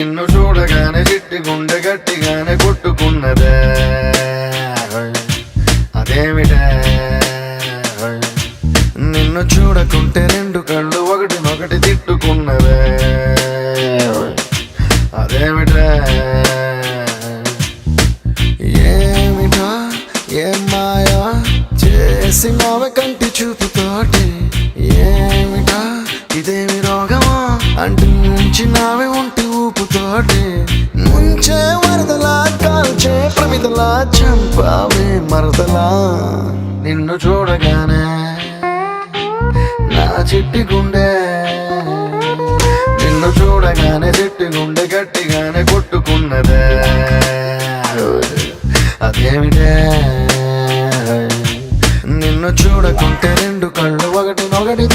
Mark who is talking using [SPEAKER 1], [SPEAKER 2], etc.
[SPEAKER 1] నిన్ను చూడగానే చిట్టి గుండె గట్టిగానే కొట్టుకున్నదే అదేమిటే నిన్ను చూడకుంటే రెండు కళ్ళు ఒకటినొకటి తిట్టుకున్నదే అదేమిటే ఏమిటా ఏం మాయా చేసినావే కంటి చూపుతోటి ఏమిటా ఇదేమి రోగమా అంటించినావే ఒంటి ఊపుతోటి ముంచే వరదలా కాల్చే ప్రమిదలా చంపావే మరదలా నిన్ను చూడగానే నా చిట్టి గుండె నిన్ను చూడగానే చిట్టి గుండె గట్టిగానే కొట్టుకున్నదే అదేమిటే నిన్ను చూడకుంటే రెండు కళ్ళు ఒకటినొకటి